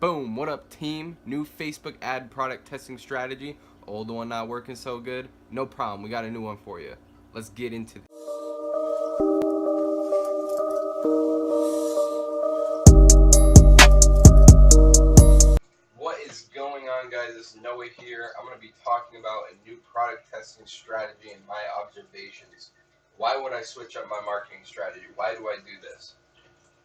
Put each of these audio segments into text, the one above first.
Boom, what up team? New Facebook ad product testing strategy. Old one not working so good? No problem, we got a new one for you. Let's get into it. What is going on, guys? This is Noah here. I'm going to be talking about a new product testing strategy and my observations. Why would I switch up my marketing strategy? Why do I do this?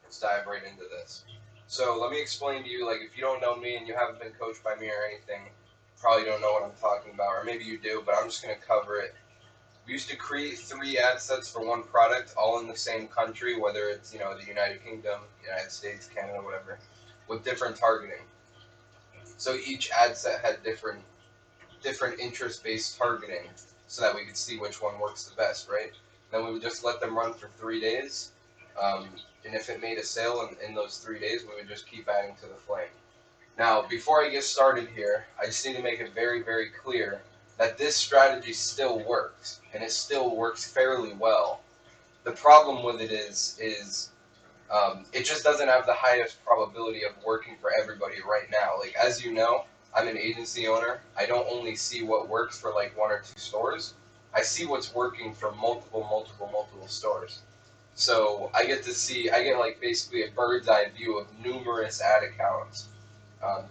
Let's dive right into this. So let me explain to you, like, if you don't know me and you haven't been coached by me or anything, you probably don't know what I'm talking about, or maybe you do, but I'm just going to cover it. We used to create 3 ad sets for one product, all in the same country, whether it's, the United Kingdom, United States, Canada, whatever, with different targeting. So each ad set had different interest-based targeting so that we could see which one works the best, right? Then we would just let them run for 3 days, and if it made a sale in those 3 days, we would just keep adding to the flame. Now, before I get started here, I just need to make it very, very clear that this strategy still works, and it still works fairly well. The problem with it is it just doesn't have the highest probability of working for everybody right now. Like, as you know, I'm an agency owner. I don't only see what works for like 1 or 2 stores. I see what's working for multiple stores. So I get like basically a bird's eye view of numerous ad accounts,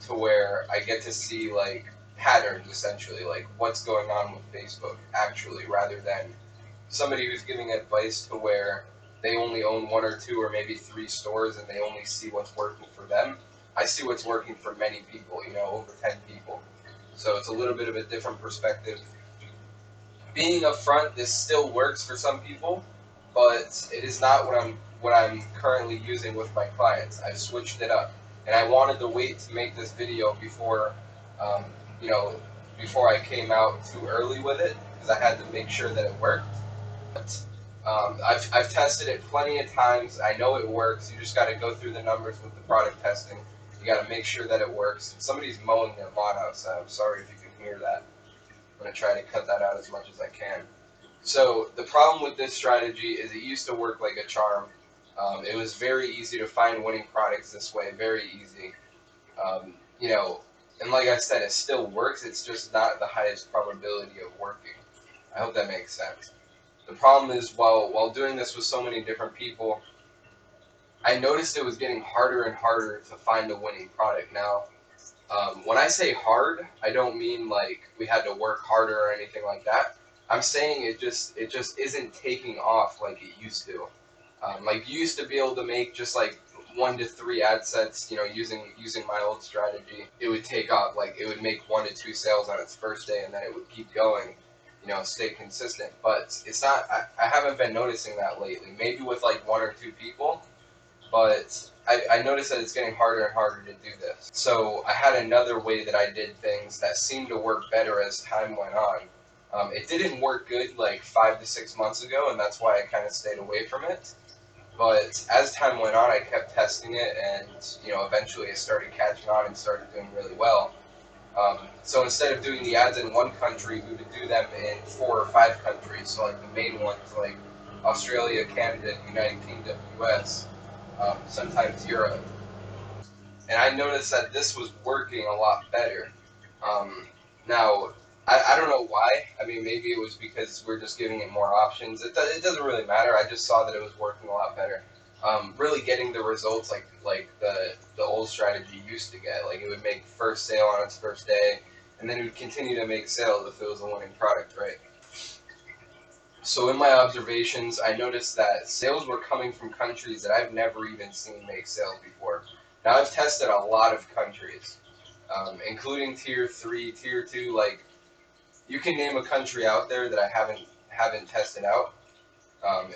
to where I get to see like patterns, essentially, like what's going on with Facebook actually, rather than somebody who's giving advice to where they only own 1 or 2 or maybe 3 stores and they only see what's working for them. I see what's working for many people, over 10 people. So it's a little bit of a different perspective. Being upfront, this still works for some people, but it is not what I'm currently using with my clients. I've switched it up, and I wanted to wait to make this video before, before I came out too early with it, because I had to make sure that it worked. But I've tested it plenty of times. I know it works. You just got to go through the numbers with the product testing. You got to make sure that it works. Somebody's mowing their lawn outside. I'm sorry if you can hear that. I'm going to try to cut that out as much as I can. So the problem with this strategy is it used to work like a charm. It was very easy to find winning products this way, very easy. And like I said, it still works. It's just not the highest probability of working. I hope that makes sense. The problem is, while doing this with so many different people, I noticed it was getting harder and harder to find a winning product. Now, when I say hard, I don't mean like we had to work harder or anything like that. I'm saying it just isn't taking off like it used to. Like, you used to be able to make just like 1 to 3 ad sets, using my old strategy. It would take off, like it would make 1 to 2 sales on its first day, and then it would keep going, stay consistent. But it's not. I haven't been noticing that lately. Maybe with like 1 or 2 people, but I noticed that it's getting harder and harder to do this. So I had another way that I did things that seemed to work better as time went on. It didn't work good like 5 to 6 months ago, and that's why I kind of stayed away from it. But as time went on, I kept testing it, and eventually it started catching on and started doing really well. So instead of doing the ads in 1 country, we would do them in 4 or 5 countries. So like the main ones, like Australia, Canada, United Kingdom, US, sometimes Europe. And I noticed that this was working a lot better. Now, I don't know why. I mean, maybe it was because we're just giving it more options. It doesn't really matter. I just saw that it was working a lot better. Really getting the results like the old strategy used to get. Like, it would make first sale on its first day, and then it would continue to make sales if it was a winning product, right? So in my observations, I noticed that sales were coming from countries that I've never even seen make sales before. Now, I've tested a lot of countries, including tier 3, tier 2. Like, you can name a country out there that I haven't tested out,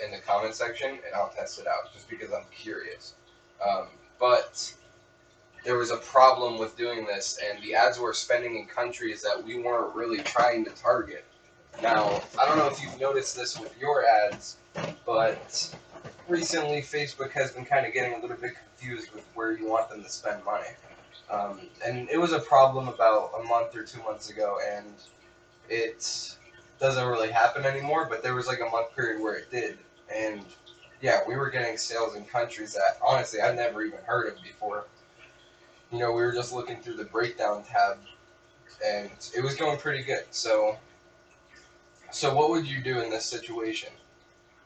in the comment section, and I'll test it out just because I'm curious. But there was a problem with doing this, and the ads were spending in countries that we weren't really trying to target. Now, I don't know if you've noticed this with your ads, but recently Facebook has been kind of getting a little bit confused with where you want them to spend money. And it was a problem about a month or 2 months ago, and it doesn't really happen anymore, but there was like a month period where it did. And yeah, we were getting sales in countries that honestly I'd never even heard of before. we were just looking through the breakdown tab, and it was going pretty good. So what would you do in this situation?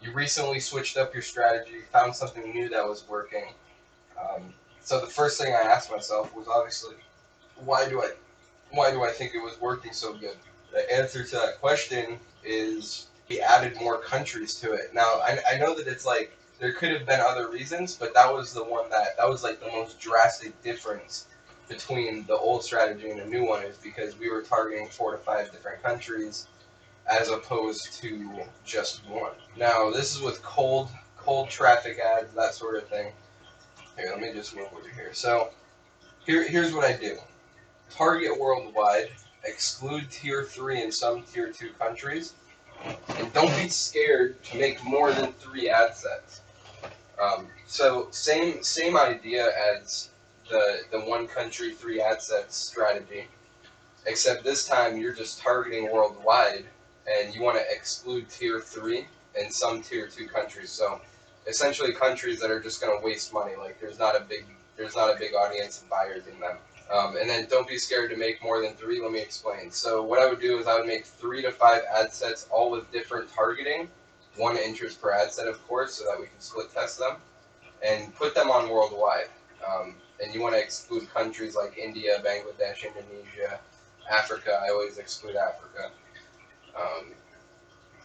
You recently switched up your strategy, found something new that was working. Um, so the first thing I asked myself was obviously, why do I why do I think it was working so good? The answer to that question is we added more countries to it. Now I know that it's like there could have been other reasons, but that was the one that was like the most drastic difference between the old strategy and the new one, is because we were targeting 4 to 5 different countries as opposed to just one. Now this is with cold traffic ads, that sort of thing. Here, let me just move over here. So here's what I do. Target worldwide, exclude tier 3 and some tier 2 countries, and don't be scared to make more than 3 ad sets. So same idea as the one country 3 ad sets strategy, except this time you're just targeting worldwide, and you want to exclude tier 3 and some tier 2 countries. So essentially countries that are just going to waste money, like there's not a big audience of buyers in them. And then don't be scared to make more than 3. Let me explain. So what I would do is I would make 3 to 5 ad sets, all with different targeting, 1 interest per ad set, of course, so that we can split test them, and put them on worldwide. And you want to exclude countries like India, Bangladesh, Indonesia, Africa. I always exclude Africa. Um,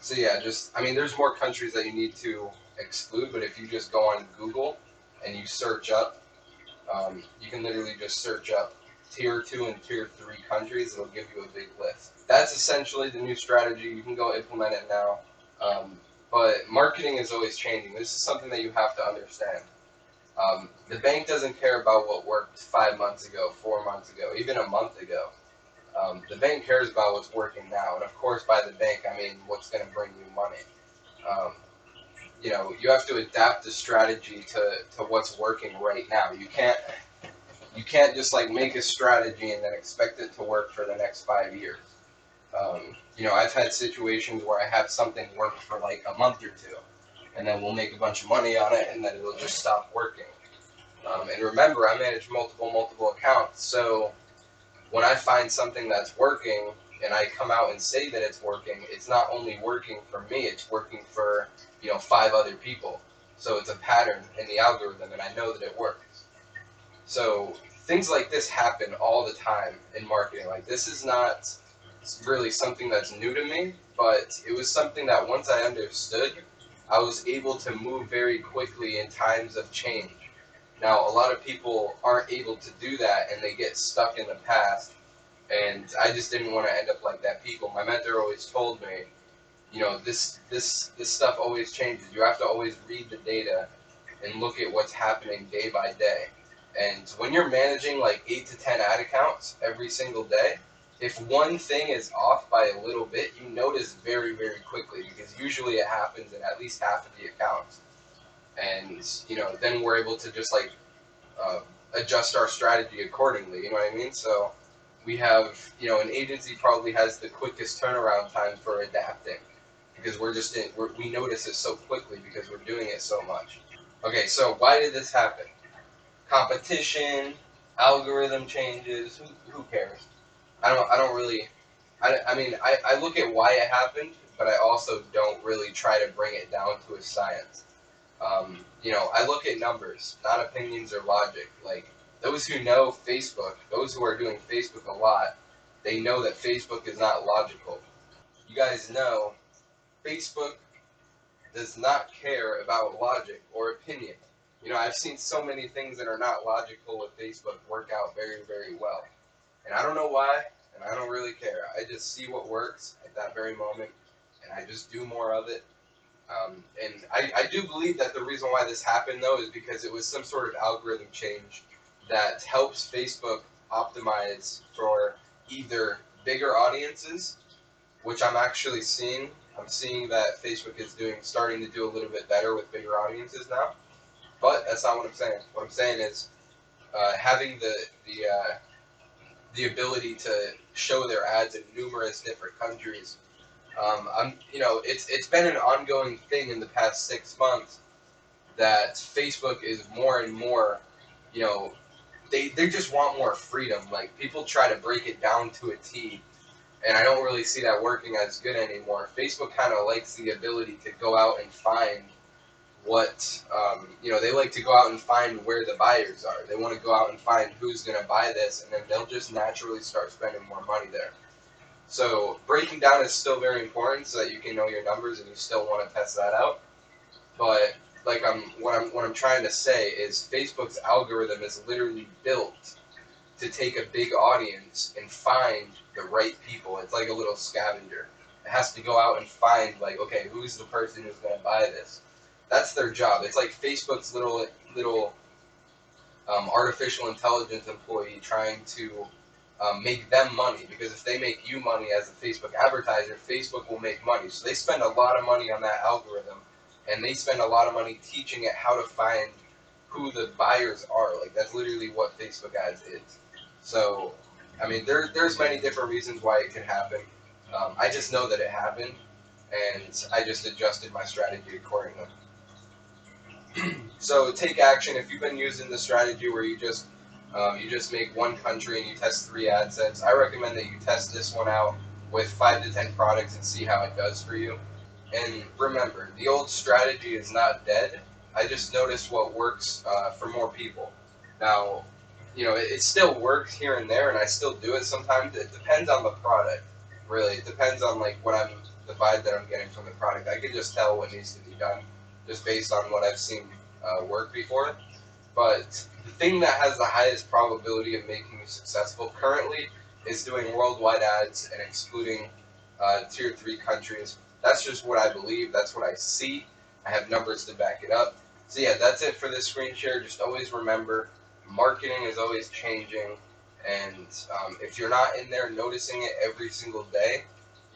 so yeah, there's more countries that you need to exclude, but if you just go on Google and you search up, you can literally just search up tier 2 and tier 3 countries. It'll give you a big list. That's essentially the new strategy. You can go implement it now. But marketing is always changing. This is something that you have to understand. The bank doesn't care about what worked 5 months ago, 4 months ago, even a month ago. The bank cares about what's working now. And of course, by the bank, I mean what's going to bring you money. Um, you have to adapt the strategy to what's working right now. You can't just like make a strategy and then expect it to work for the next 5 years. I've had situations where I have something work for like a month or two, and then we'll make a bunch of money on it, and then it'll just stop working. And remember, I manage multiple accounts, so when I find something that's working and I come out and say that it's working, it's not only working for me, it's working for 5 other people. So it's a pattern in the algorithm, and I know that it works. So things like this happen all the time in marketing. Like, this is not really something that's new to me, but it was something that once I understood, I was able to move very quickly in times of change. Now, a lot of people aren't able to do that, and they get stuck in the past, and I just didn't want to end up like that people. My mentor always told me, this stuff always changes. You have to always read the data and look at what's happening day by day. And when you're managing like 8 to 10 ad accounts every single day, if one thing is off by a little bit, you notice very, very quickly, because usually it happens in at least half of the accounts. And, then we're able to just like uh, adjust our strategy accordingly. You know what I mean? So we have, an agency probably has the quickest turnaround time for adapting, because we notice it so quickly because we're doing it so much. Okay, so why did this happen? Competition, algorithm changes. Who cares? I don't really. I look at why it happened, but I also don't really try to bring it down to a science. I look at numbers, not opinions or logic. Like, those who know Facebook, those who are doing Facebook a lot, they know that Facebook is not logical. You guys know Facebook does not care about logic or opinion. I've seen so many things that are not logical with Facebook work out very, very well. And I don't know why, and I don't really care. I just see what works at that very moment, and I just do more of it. And I do believe that the reason why this happened, though, is because it was some sort of algorithm change that helps Facebook optimize for either bigger audiences, which I'm actually seeing. I'm seeing that Facebook is starting to do a little bit better with bigger audiences now. But that's not what I'm saying. What I'm saying is having the ability to show their ads in numerous different countries. It's been an ongoing thing in the past 6 months that Facebook is more and more, you know, they just want more freedom. Like, people try to break it down to a T, and I don't really see that working as good anymore. Facebook kind of likes the ability to go out and find what, they like to go out and find where the buyers are. They want to go out and find who's going to buy this, and then they'll just naturally start spending more money there. So breaking down is still very important so that you can know your numbers and you still want to test that out. But like what I'm trying to say is Facebook's algorithm is literally built to take a big audience and find the right people. It's like a little scavenger. It has to go out and find, like, okay, who's the person who's going to buy this? That's their job. It's like Facebook's little artificial intelligence employee trying to make them money, because if they make you money as a Facebook advertiser, Facebook will make money. So they spend a lot of money on that algorithm, and they spend a lot of money teaching it how to find who the buyers are. Like, that's literally what Facebook ads is. So, I mean, there's many different reasons why it could happen. I just know that it happened, and I just adjusted my strategy accordingly. So take action. If you've been using the strategy where you just make one country and you test 3 ad sets, I recommend that you test this one out with 5 to 10 products and see how it does for you. And remember, the old strategy is not dead. I just noticed what works for more people. Now, it still works here and there, and I still do it sometimes. It depends on the product, really. It depends on the vibe that I'm getting from the product. I can just tell what needs to be done just based on what I've seen work before. But the thing that has the highest probability of making you successful currently is doing worldwide ads and excluding tier 3 countries. That's just what I believe. That's what I see. I have numbers to back it up. So yeah, that's it for this screen share. Just always remember, marketing is always changing, and if you're not in there noticing it every single day,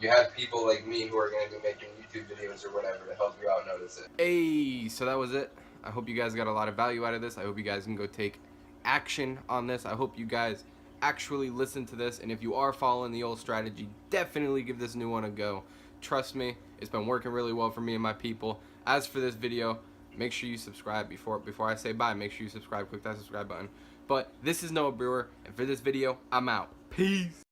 you have people like me who are going to be making YouTube videos or whatever to help you out notice it. Hey, so that was it. I hope you guys got a lot of value out of this. I hope you guys can go take action on this. I hope you guys actually listen to this, and if you are following the old strategy, definitely give this new one a go. Trust me, it's been working really well for me and my people. As for this video, make sure you subscribe. Before I say bye, make sure you subscribe. Click that subscribe button. But this is Noah Brewer, and for this video, I'm out. Peace.